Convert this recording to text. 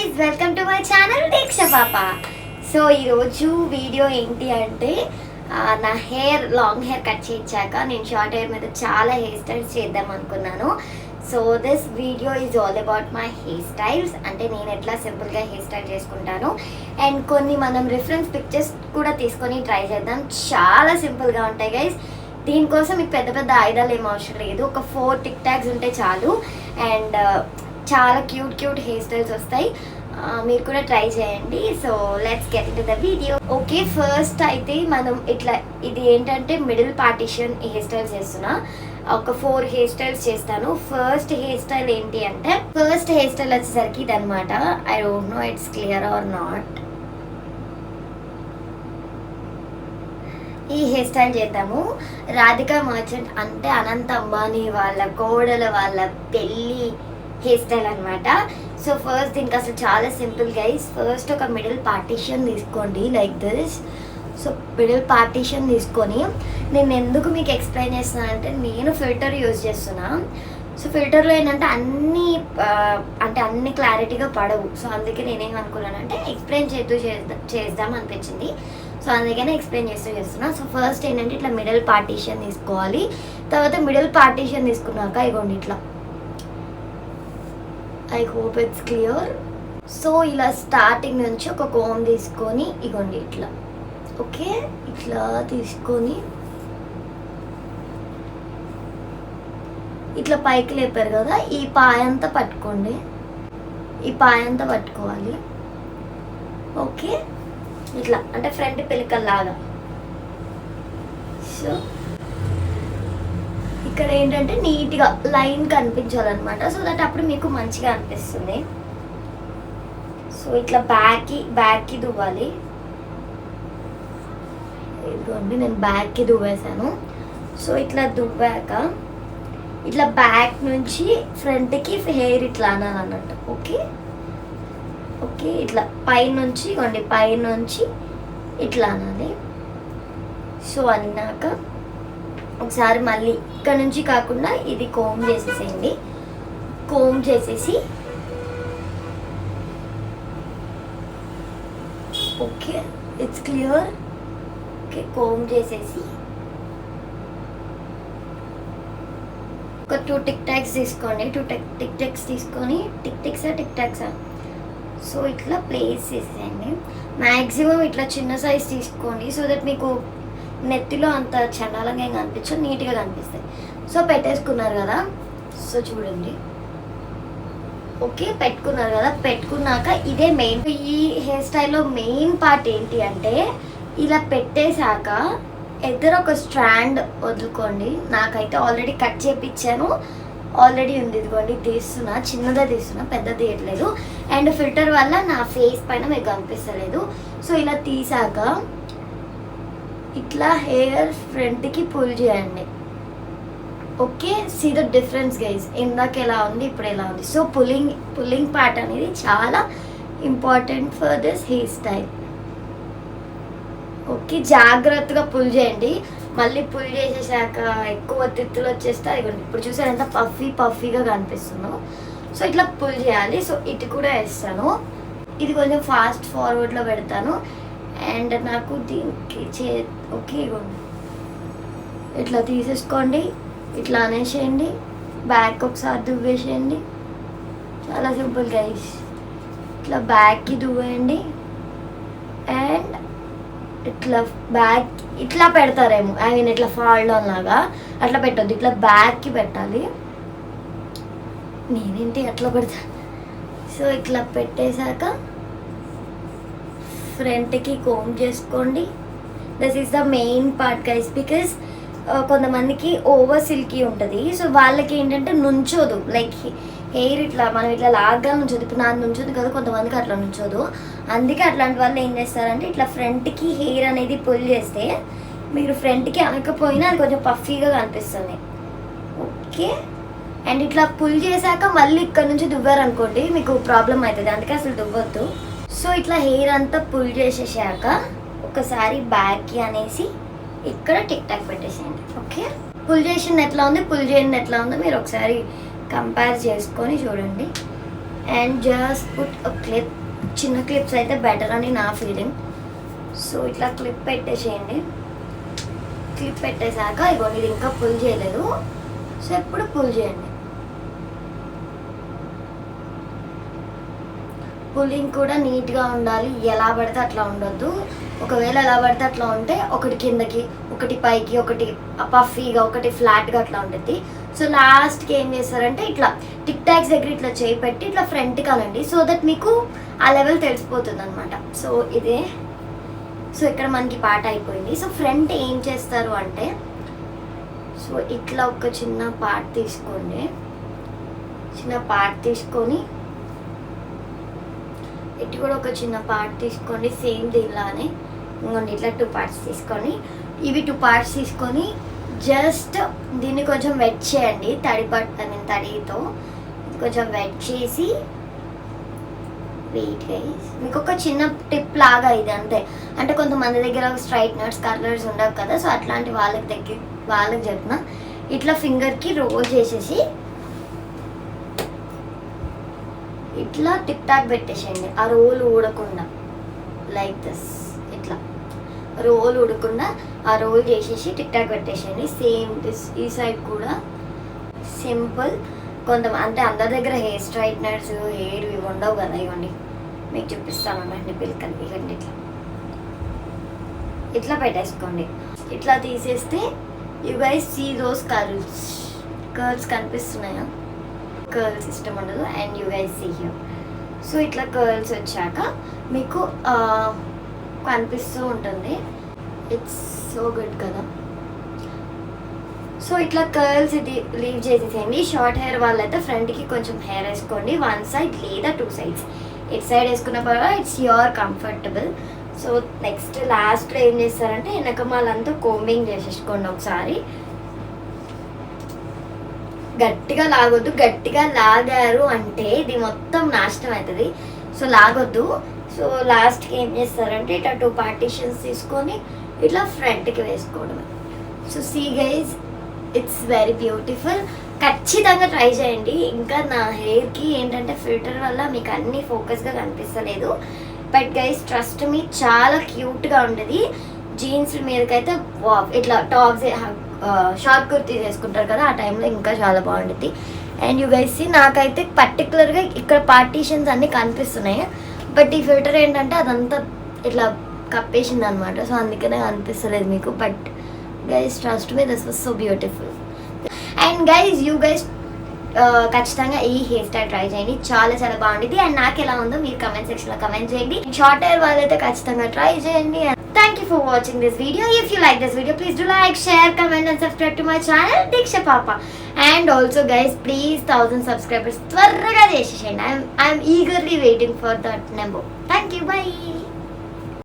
Guys, welcome to my channel Deeksha పాప. So ఈరోజు video ఏంటి అంటే నా లాంగ్ హెయిర్ కట్ చేయించాక నేను షార్ట్ హెయిర్ మీద చాలా హెయిర్ స్టైల్స్ చేద్దాం అనుకున్నాను. So this video is all about my hair styles. అంటే నేను ఎట్లా సింపుల్గా హెయిర్ స్టైల్ చేసుకుంటాను అండ్ కొన్ని మనం రిఫరెన్స్ పిక్చర్స్ కూడా తీసుకొని ట్రై చేద్దాం. చాలా సింపుల్గా ఉంటాయి గైస్. దీనికోసం మీకు పెద్ద పెద్ద ఆయుధాలు ఏం అవసరం లేదు. ఒక 4 టిక్ టాక్స్ ఉంటే చాలు అండ్ చాలా క్యూట్ హెయిర్ స్టైల్స్ వస్తాయి. మీరు కూడా ట్రై చేయండి. So let's get into the video. Okay, first అయితే మనం ఇది ఏంటంటే మిడిల్ పార్టిషన్ హెయిర్ స్టైల్ చేస్తున్నా. ఒక 4 హెయిర్ స్టైల్స్ చేస్తాను. ఫస్ట్ హెయిర్ స్టైల్ ఏంటి అంటే వచ్చేసరికి ఇది అనమాట. I don't know it's clear or not. ఈ హెయిర్ స్టైల్ చేద్దాము. రాధికా మర్చెంట్ అంటే అనంత్ అంబానీ వాళ్ళ కోడల వాళ్ళ పెళ్ళి హెయిర్ స్టైల్ అనమాట. సో ఫస్ట్ దీనికి అసలు చాలా సింపుల్ గైస్. ఫస్ట్ ఒక మిడిల్ పార్టీషన్ తీసుకోండి like this. So middle partition తీసుకొని నేను ఎందుకు మీకు ఎక్స్ప్లెయిన్ చేస్తున్నాను అంటే నేను ఫిల్టర్ యూజ్ చేస్తున్నా. సో ఫిల్టర్లో ఏంటంటే అన్ని క్లారిటీగా పడవు. సో అందుకే నేనేం అనుకున్నానంటే ఎక్స్ప్లెయిన్ చేద్దాం అనిపించింది. సో అందుకనే ఎక్స్ప్లెయిన్ చేస్తున్నా. సో ఫస్ట్ ఏంటంటే ఇట్లా మిడిల్ పార్టీషన్ తీసుకోవాలి. తర్వాత మిడిల్ పార్టీషన్ తీసుకున్నాక ఇగోండి ఇట్లా, I hope it's clear. So ఇలా స్టార్టింగ్ నుంచి ఒక కోమ్ తీసుకొని ఇగోండి ఇట్లా, ఓకే, ఇట్లా తీసుకొని ఇట్లా పైకి లేపారు కదా, ఈ పాయంతా పట్టుకోండి. ఈ పాయంతా పట్టుకోవాలి. ఓకే, ఇట్లా అంటే ఫ్రంట్ పిలకల్లాగా. సో ఇక్కడ ఏంటంటే నీట్గా లైన్ కనిపించాలన్నమాట. సో దట్ అప్పుడు మీకు మంచిగా అనిపిస్తుంది. సో ఇట్లా బ్యాక్కి దువ్వాలి. ఇదిగోండి నేను బ్యాక్కి దువ్వేసాను. సో ఇట్లా దువ్వాక ఇట్లా బ్యాక్ నుంచి ఫ్రంట్కి హెయిర్ ఇట్లా అనాలన్నట్టు. ఓకే ఇట్లా పైనుంచి ఇట్లా అనాలి. సో అన్నాక ఒకసారి మళ్ళీ ఇక్కడ నుంచి కాకుండా ఇది కోమ్ చేసేసేయండి. కోమ్ చేసేసి okay it's clear. Okay, comb చేసేసి ఒక 2 టిక్ టాక్స్ తీసుకోండి. 2 టిక్ టాక్స్ తీసుకొని టిక్ టాక్సా సో ఇట్లా ప్లేస్ చేసేయండి. మ్యాక్సిమం ఇట్లా చిన్న సైజ్ తీసుకోండి. సో దట్ మీకు నెత్తిలో అంత చండాలంగా ఏం కనిపించదు, నీట్గా కనిపిస్తాయి. సో పెట్టేసుకున్నారు కదా. సో చూడండి, ఓకే పెట్టుకున్నారు కదా. పెట్టుకున్నాక ఇదే మెయిన్, ఈ హెయిర్ స్టైల్లో మెయిన్ పార్ట్ ఏంటి అంటే ఇలా పెట్టేశాక ఎదురు ఒక స్ట్రాండ్ వదులుకోండి. నాకైతే ఆల్రెడీ కట్ చేయించాను, ఆల్రెడీ ఉంది. ఇదిగోండి తీస్తున్నా, చిన్నదే తీస్తున్నా, పెద్దది తీయట్లేదు. అండ్ ఫిల్టర్ వల్ల నా ఫేస్ పైన మీకు కనిపిస్తలేదు. సో ఇలా తీసాక ఇట్లా హెయిర్ ఫ్రంట్కి పుల్ చేయండి. Okay, see the difference guys. ఇందాక ఎలా ఉంది, ఇప్పుడు ఎలా ఉంది. సో పుల్లింగ్ పార్ట్ అనేది చాలా important for this hair style. Okay, జాగ్రత్తగా పుల్ చేయండి. మళ్ళీ పుల్ చేసేసాక ఎక్కువ తిత్తులు వచ్చేస్తే ఇవ్వండి. ఇప్పుడు చూసారు ఎంత పఫీగా కనిపిస్తుందో. సో ఇట్లా పుల్ చేయాలి. సో ఇటు కూడా వేస్తాను. ఇది కొంచెం ఫాస్ట్ ఫార్వర్డ్లో పెడతాను. అండ్ నాకు దీనికి ఓకే ఇవ్వండి, ఇట్లా తీసేసుకోండి. ఇట్లా అనేసేయండి. బ్యాక్ ఒకసారి దువ్వేసేయండి. చాలా సింపుల్ గైస్. ఇట్లా బ్యాక్కి దువ్వేయండి. అండ్ ఇట్లా బ్యాక్ ఇట్లా పెడతారేమో, ఐ మీన్ ఇట్లా ఫాల్ డౌన్ లాగా అట్లా పెట్టొద్దు, ఇట్లా బ్యాక్కి పెట్టాలి. నేనేంటి అట్లా పెడతాను. సో ఇట్లా పెట్టేశాక ఫ్రంట్కి కోమ్ చేసుకోండి. This is the main part guys. Because కొంతమందికి ఓవర్ సిల్కీ ఉంటుంది. సో వాళ్ళకి ఏంటంటే నుంచోదు, లైక్ హెయిర్ ఇట్లా మనం ఇట్లా లాగ్గా నుంచోదు. ఇప్పుడు నాకు నుంచోదు కదా, కొంతమందికి అట్లా నుంచోదు. అందుకే అట్లాంటి వాళ్ళు ఏం చేస్తారంటే ఇట్లా ఫ్రంట్కి హెయిర్ అనేది పుల్ చేస్తే మీరు ఫ్రంట్కి అనకపోయినా అది కొంచెం పఫీగా కనిపిస్తుంది. ఓకే, అండ్ ఇట్లా పుల్ చేశాక మళ్ళీ ఇక్కడ నుంచి దువ్వారనుకోండి మీకు ప్రాబ్లం అవుతుంది. అందుకే అసలు దువ్వద్దు. సో ఇట్లా హెయిర్ అంతా పుల్ చేసేసాక ఒకసారి బ్యాక్కి అనేసి ఇక్కడ టిక్ టాక్ పెట్టేసేయండి. ఓకే, పుల్ చేసింది ఎట్లా ఉంది, పుల్ చేయండి ఎట్లా ఉందో మీరు ఒకసారి కంపేర్ చేసుకొని చూడండి. And just put a clip. చిన్న క్లిప్స్ అయితే బెటర్ అని నా ఫీలింగ్. సో ఇట్లా క్లిప్ పెట్టేసేయండి. క్లిప్ పెట్టేశాక ఇగోండి, ఇది ఇంకా పుల్ చేయలేదు. సో ఎప్పుడు పుల్ చేయండి. పుల్లింగ్ కూడా నీట్గా ఉండాలి, ఎలా పడితే అట్లా ఉండొద్దు. ఒకవేళ ఎలా పడితే అట్లా ఉంటే ఒకటి కిందకి, ఒకటి పైకి, ఒకటి పఫీగా, ఒకటి ఫ్లాట్గా అట్లా ఉంటుంది. సో లాస్ట్కి ఏం చేస్తారంటే ఇట్లా టిక్ టాక్స్ దగ్గర ఇట్లా చేయి పెట్టి ఇట్లా ఫ్రంట్కి అనండి. సో దట్ మీకు ఆ లెవెల్ తెలిసిపోతుంది అనమాట. సో ఇదే. సో ఇక్కడ మనకి పాట అయిపోయింది. సో ఫ్రంట్ ఏం చేస్తారు అంటే, సో ఇట్లా ఒక చిన్న పార్ట్ తీసుకోండి. చిన్న పార్ట్ తీసుకొని ఇటు కూడా ఒక చిన్న పార్ట్ తీసుకోండి, సేమ్ దీనిలానే. ఇంకోండి ఇట్లా 2 పార్ట్స్ తీసుకొని, ఇవి 2 పార్ట్స్ తీసుకొని జస్ట్ దీన్ని కొంచెం వెట్ చేయండి. తడితో కొంచెం వెట్ చేసి, వెయిట్ గైస్, మీకు ఒక చిన్న టిప్ లాగా ఇది అంతే. అంటే కొంతమంది దగ్గర స్ట్రైట్నర్స్, కర్లర్స్ ఉండవు కదా. సో అట్లాంటి వాళ్ళకి చెప్పిన ఇట్లా ఫింగర్కి రోల్ చేసేసి ఇట్లా టిక్ టాక్ పెట్టేసేయండి. ఆ రోల్ ఊడకుండా, లైక్ దిస్. ఇట్లా రోల్ ఊడకుండా ఆ రోల్ చేసేసి టిక్ టాక్ పెట్టేసేయండి. సేమ్ దిస్ ఈ సైడ్ కూడా సింపుల్. కొంతమంది అంటే అందరి దగ్గర హెయిర్ స్ట్రైట్నర్స్, హెయిర్ ఇవి ఉండవు కదా. ఇవ్వండి మీకు చూపిస్తాను అన్నమాట. పిల్లకలు ఇవ్వండి, ఇట్లా పెట్టేసుకోండి. ఇట్లా తీసేస్తే you guys see those curls కనిపిస్తున్నాయా? కర్ల్స్ ఇష్టం ఉండదు. And you guys see here. So ఇట్లా కర్ల్స్ వచ్చాక మీకు కనిపిస్తూ ఉంటుంది. ఇట్స్ సో గుడ్ కదా. సో ఇట్లా కర్ల్స్ ఇది లీవ్ చేసేసేయండి. షార్ట్ హెయిర్ వాళ్ళైతే ఫ్రంట్కి కొంచెం హెయిర్ వేసుకోండి, 1 సైడ్ లేదా 2 సైడ్స్. ఇట్ సైడ్ వేసుకున్న పర్వాలేదు, it's your comfortable. So next లాస్ట్లో ఏం చేస్తారంటే వెనకమాలంతా కోంబింగ్ చేసేసుకోండి ఒకసారి. గట్టిగా లాగొద్దు. గట్టిగా లాగారు అంటే ఇది మొత్తం నాశనం అవుతుంది. సో లాగొద్దు. సో లాస్ట్కి ఏం చేస్తారంటే ఇట్లా 2 పార్టీషన్స్ తీసుకొని ఇట్లా ఫ్రంట్కి వేసుకోవడమే. So see guys, it's very beautiful. ఖచ్చితంగా ట్రై చేయండి. ఇంకా నా హెయిర్కి ఏంటంటే ఫిల్టర్ వల్ల మీకు అన్నీ ఫోకస్గా కనిపిస్తలేదు. బట్ గైజ్ ట్రస్ట్ మీ, చాలా క్యూట్గా ఉంటుంది. జీన్స్ మీదకైతే ఇట్లా టాప్స్, షార్ట్ కుర్తీ వేసుకుంటారు కదా, ఆ టైంలో ఇంకా చాలా బాగుంటుంది. అండ్ యూ గైస్ సీ, నాకైతే పర్టికులర్గా ఇక్కడ పార్టీషన్స్ అన్నీ కనిపిస్తున్నాయి. బట్ ఈ ఫిల్టర్ ఏంటంటే అదంతా ఇట్లా కప్పేసింది అనమాట. సో అందుకనే కనిపిస్తలేదు మీకు. But guys trust me, this was so beautiful. And guys you guys ఖచ్చితంగా ఈ హెయిర్ స్టైల్ ట్రై చేయండి, చాలా చాలా బాగుంటుంది. అండ్ నాకు ఎలా ఉందో మీరు కమెంట్ సెక్షన్లో కమెంట్ చేయండి. షార్ట్ హెయిర్ వాళ్ళైతే ఖచ్చితంగా ట్రై చేయండి. Thank you for watching this video. If you like this video, please do like, share, comment and subscribe to my channel Diksha Papa. And also guys, please 1000 subscribers tvarraga cheseseyandi. I am eagerly waiting for that number. Thank you. Bye.